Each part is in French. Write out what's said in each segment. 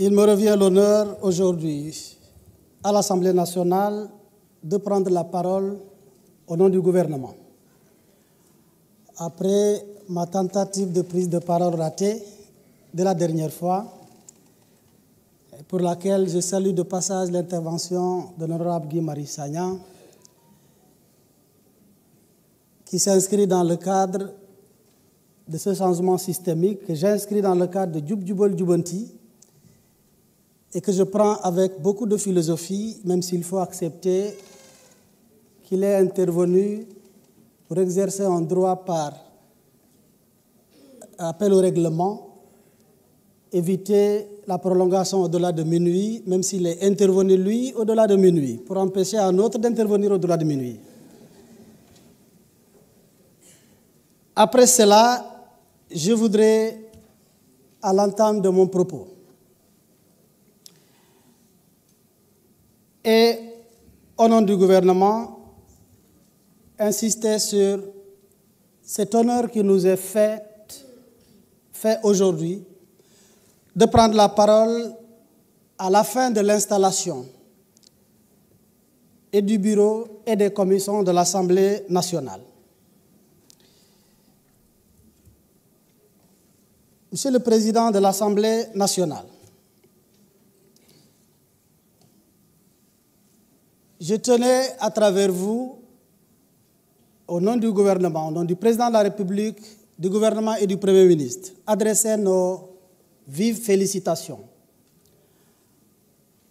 Il me revient l'honneur aujourd'hui à l'Assemblée nationale de prendre la parole au nom du gouvernement. Après ma tentative de prise de parole ratée de la dernière fois, pour laquelle je salue de passage l'intervention de l'honorable Guy-Marie Sagna, qui s'inscrit dans le cadre de ce changement systémique que j'inscris dans le cadre de Djub Jubal Jubanti et que je prends avec beaucoup de philosophie, même s'il faut accepter qu'il est intervenu pour exercer un droit par appel au règlement, éviter la prolongation au-delà de minuit, même s'il est intervenu, lui, au-delà de minuit, pour empêcher un autre d'intervenir au-delà de minuit. Après cela, je voudrais, à l'entame de mon propos, et au nom du gouvernement, insister sur cet honneur qui nous est fait aujourd'hui de prendre la parole à la fin de l'installation et du bureau et des commissions de l'Assemblée nationale. Monsieur le Président de l'Assemblée nationale, je tenais à travers vous, au nom du gouvernement, au nom du Président de la République, du gouvernement et du Premier ministre, adresser nos vives félicitations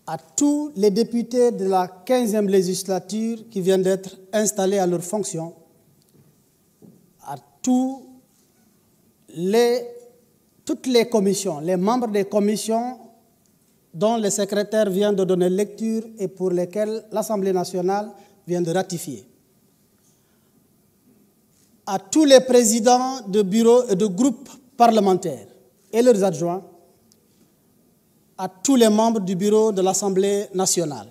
à tous les députés de la 15e législature qui viennent d'être installés à leurs fonctions, à toutes les commissions, les membres des commissions dont le secrétaire vient de donner lecture et pour lesquels l'Assemblée nationale vient de ratifier. À tous les présidents de bureaux et de groupes parlementaires et leurs adjoints, à tous les membres du bureau de l'Assemblée nationale,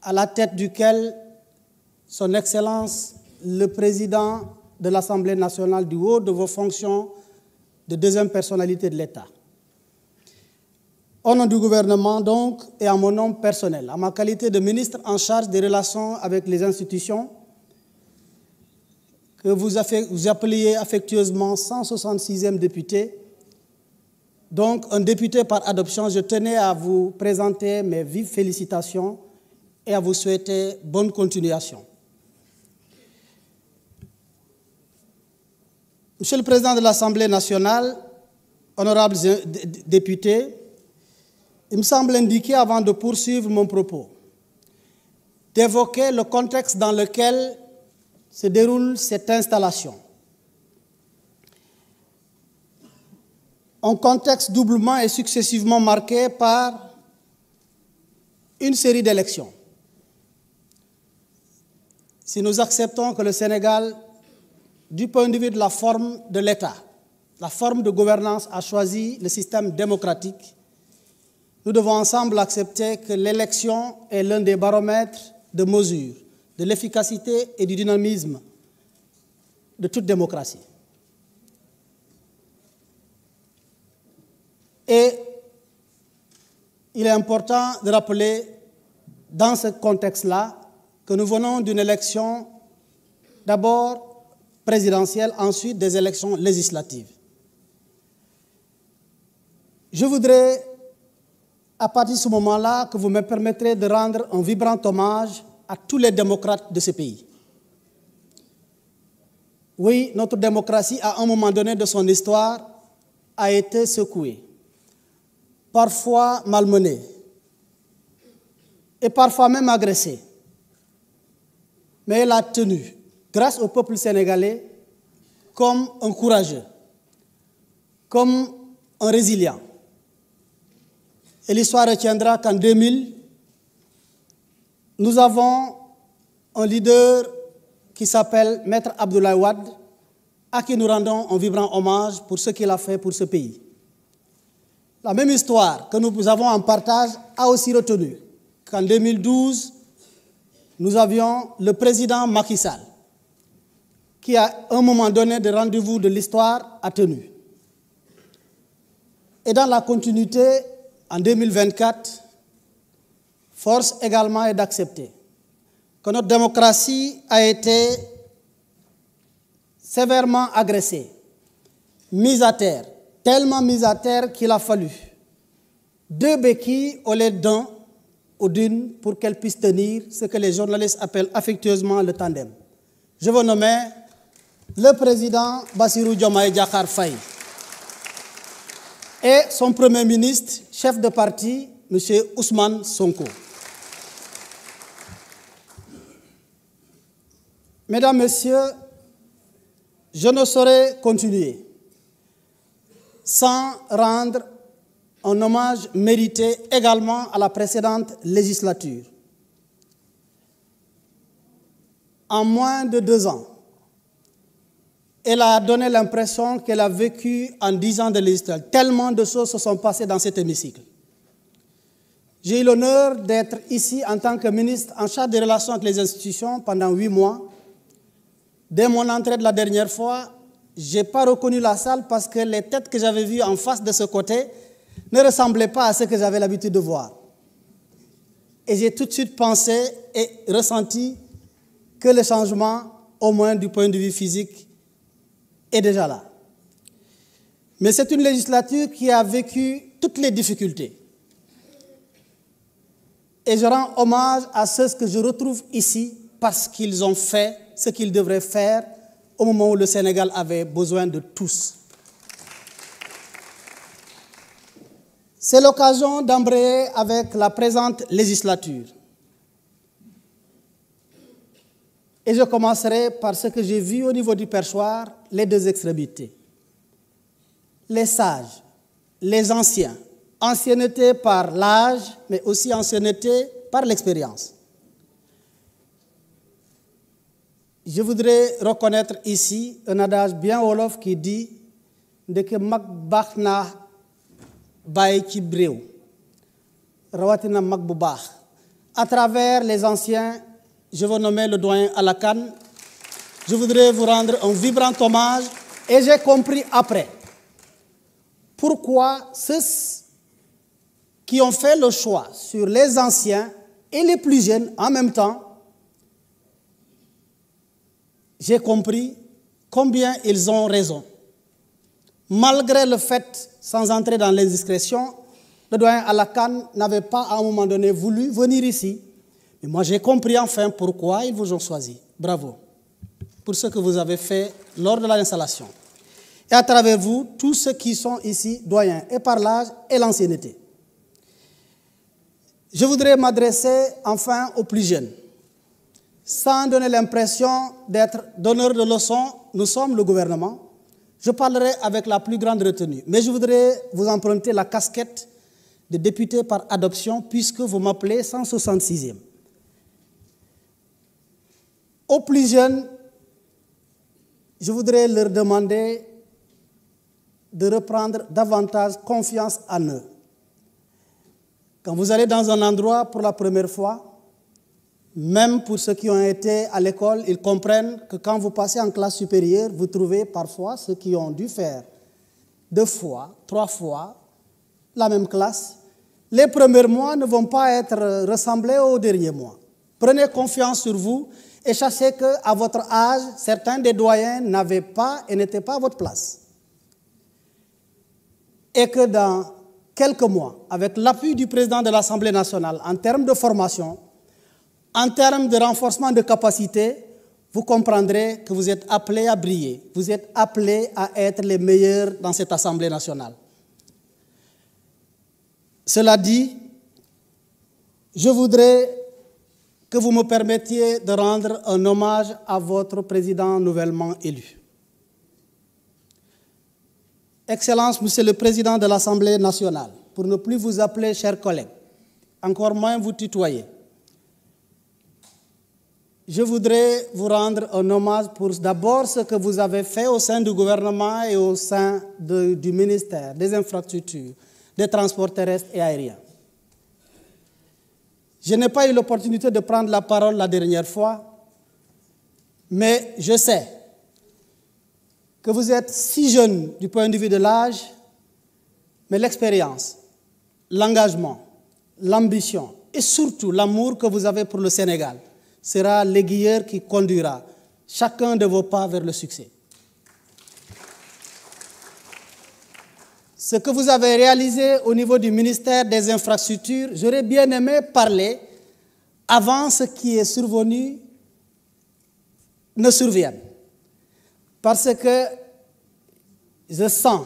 à la tête duquel Son Excellence, le président de l'Assemblée nationale du haut de vos fonctions de deuxième personnalité de l'État. Au nom du gouvernement, donc, et à mon nom personnel, à ma qualité de ministre en charge des relations avec les institutions, que vous appeliez affectueusement 166e député, donc un député par adoption, je tenais à vous présenter mes vives félicitations et à vous souhaiter bonne continuation. Monsieur le Président de l'Assemblée nationale, honorables députés, il me semble indiqué, avant de poursuivre mon propos, d'évoquer le contexte dans lequel se déroule cette installation. Un contexte doublement et successivement marqué par une série d'élections. Si nous acceptons que le Sénégal, du point de vue de la forme de l'État, la forme de gouvernance a choisi le système démocratique, nous devons ensemble accepter que l'élection est l'un des baromètres de mesure de l'efficacité et du dynamisme de toute démocratie. Et il est important de rappeler, dans ce contexte-là, que nous venons d'une élection d'abord présidentielle, ensuite des élections législatives. Je voudrais, à partir de ce moment-là, que vous me permettrez de rendre un vibrant hommage à tous les démocrates de ce pays. Oui, notre démocratie, à un moment donné de son histoire, a été secouée, parfois malmenée, et parfois même agressée. Mais elle a tenu, grâce au peuple sénégalais, comme un courageux, comme un résilient. Et l'histoire retiendra qu'en 2000, nous avons un leader qui s'appelle Maître Abdoulaye Wade, à qui nous rendons un vibrant hommage pour ce qu'il a fait pour ce pays. La même histoire que nous avons en partage a aussi retenu qu'en 2012, nous avions le président Macky Sall, qui à un moment donné de rendez-vous de l'histoire a tenu. Et dans la continuité, en 2024, force également est d'accepter que notre démocratie a été sévèrement agressée, mise à terre, tellement mise à terre qu'il a fallu 2 béquilles au lieu d'un ou d'une pour qu'elle puisse tenir ce que les journalistes appellent affectueusement le tandem. Je vous nomme le président Bassirou Diomaye Diakhar Faye et son premier ministre, chef de parti, M. Ousmane Sonko. Mesdames, Messieurs, je ne saurais continuer sans rendre un hommage mérité également à la précédente législature. En moins de 2 ans, elle a donné l'impression qu'elle a vécu en 10 ans de législature. Tellement de choses se sont passées dans cet hémicycle. J'ai eu l'honneur d'être ici en tant que ministre en charge des relations avec les institutions pendant 8 mois. Dès mon entrée de la dernière fois, je n'ai pas reconnu la salle parce que les têtes que j'avais vues en face de ce côté ne ressemblaient pas à ce que j'avais l'habitude de voir. Et j'ai tout de suite pensé et ressenti que le changement, au moins du point de vue physique, est déjà là. Mais c'est une législature qui a vécu toutes les difficultés. Et je rends hommage à ceux que je retrouve ici parce qu'ils ont fait ce qu'ils devraient faire au moment où le Sénégal avait besoin de tous. C'est l'occasion d'embrayer avec la présente législature. Et je commencerai par ce que j'ai vu au niveau du perchoir, les 2 extrémités. Les sages, les anciens, ancienneté par l'âge, mais aussi ancienneté par l'expérience. Je voudrais reconnaître ici un adage bien wolof qui dit « Ndeke mag baax na bàyyi ci réew rawatina mag bu baax ». À travers les anciens, je veux nommer le doyen Alakan. Je voudrais vous rendre un vibrant hommage et j'ai compris après pourquoi ceux qui ont fait le choix sur les anciens et les plus jeunes en même temps. J'ai compris combien ils ont raison. Malgré le fait, sans entrer dans l'indiscrétion, le doyen Alakan n'avait pas à un moment donné voulu venir ici. Mais moi j'ai compris enfin pourquoi ils vous ont choisi. Bravo pour ce que vous avez fait lors de l'installation. Et à travers vous, tous ceux qui sont ici, doyens, et par l'âge et l'ancienneté. Je voudrais m'adresser enfin aux plus jeunes. Sans donner l'impression d'être donneur de leçons, nous sommes le gouvernement. Je parlerai avec la plus grande retenue. Mais je voudrais vous emprunter la casquette de député par adoption puisque vous m'appelez 166e. Aux plus jeunes, je voudrais leur demander de reprendre davantage confiance en eux. Quand vous allez dans un endroit pour la première fois, même pour ceux qui ont été à l'école, ils comprennent que quand vous passez en classe supérieure, vous trouvez parfois ceux qui ont dû faire 2 fois, 3 fois la même classe. Les premiers mois ne vont pas être ressemblés aux derniers mois. Prenez confiance sur vous et sachez qu'à votre âge, certains des doyens n'avaient pas et n'étaient pas à votre place. Et que dans quelques mois, avec l'appui du président de l'Assemblée nationale en termes de formation, en termes de renforcement de capacité, vous comprendrez que vous êtes appelés à briller. Vous êtes appelés à être les meilleurs dans cette Assemblée nationale. Cela dit, je voudrais que vous me permettiez de rendre un hommage à votre président nouvellement élu. Excellence, Monsieur le Président de l'Assemblée nationale, pour ne plus vous appeler chers collègues, encore moins vous tutoyer, je voudrais vous rendre un hommage pour d'abord ce que vous avez fait au sein du gouvernement et au sein du ministère des Infrastructures, des Transports terrestres et aériens. Je n'ai pas eu l'opportunité de prendre la parole la dernière fois, mais je sais que vous êtes si jeune du point de vue de l'âge Mais l'expérience, l'engagement, l'ambition et surtout l'amour que vous avez pour le Sénégal sera l'aiguilleur qui conduira chacun de vos pas vers le succès. Ce que vous avez réalisé au niveau du ministère des Infrastructures, j'aurais bien aimé parler avant ce qui est survenu ne survienne. Parce que je sens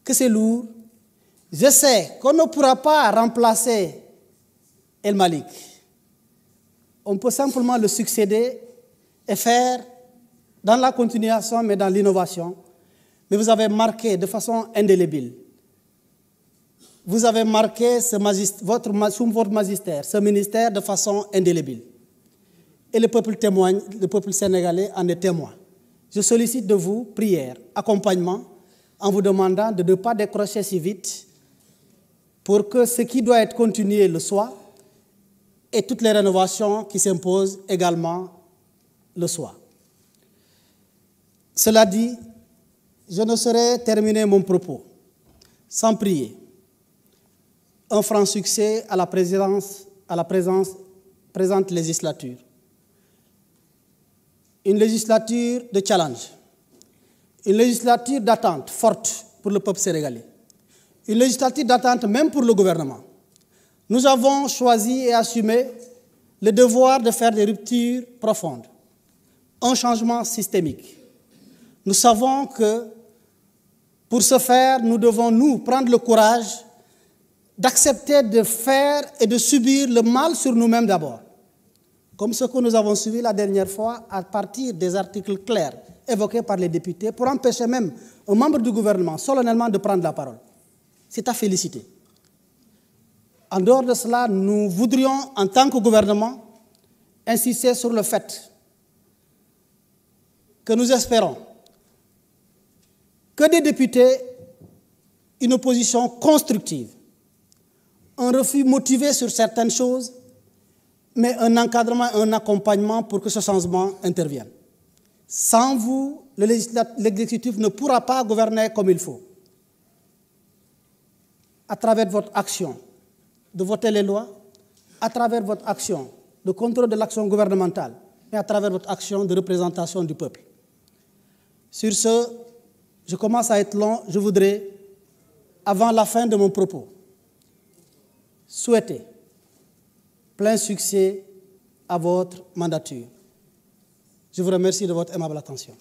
que c'est lourd. Je sais qu'on ne pourra pas remplacer El Malick. On peut simplement le succéder et faire dans la continuation, mais dans l'innovation. Mais vous avez marqué de façon indélébile. Vous avez marqué sous votre magistère, ce ministère de façon indélébile. Et le peuple témoigne, le peuple sénégalais en est témoin. Je sollicite de vous prière, accompagnement, en vous demandant de ne pas décrocher si vite pour que ce qui doit être continué le soit et toutes les rénovations qui s'imposent également le soient. Cela dit, je ne saurais terminer mon propos sans prier un franc succès à la présente législature. Une législature de challenge, une législature d'attente forte pour le peuple sénégalais, une législature d'attente même pour le gouvernement. Nous avons choisi et assumé le devoir de faire des ruptures profondes, un changement systémique. Nous savons que pour ce faire, nous devons nous prendre le courage d'accepter de faire et de subir le mal sur nous-mêmes d'abord, comme ce que nous avons suivi la dernière fois à partir des articles clairs évoqués par les députés pour empêcher même un membre du gouvernement solennellement de prendre la parole. C'est à féliciter. En dehors de cela, nous voudrions, en tant que gouvernement, insister sur le fait que nous espérons que des députés, une opposition constructive, un refus motivé sur certaines choses, mais un encadrement, un accompagnement pour que ce changement intervienne. Sans vous, l'exécutif ne pourra pas gouverner comme il faut. À travers votre action de voter les lois, à travers votre action de contrôle de l'action gouvernementale et à travers votre action de représentation du peuple. Sur ce, je commence à être long, je voudrais, avant la fin de mon propos, souhaiter plein succès à votre mandature. Je vous remercie de votre aimable attention.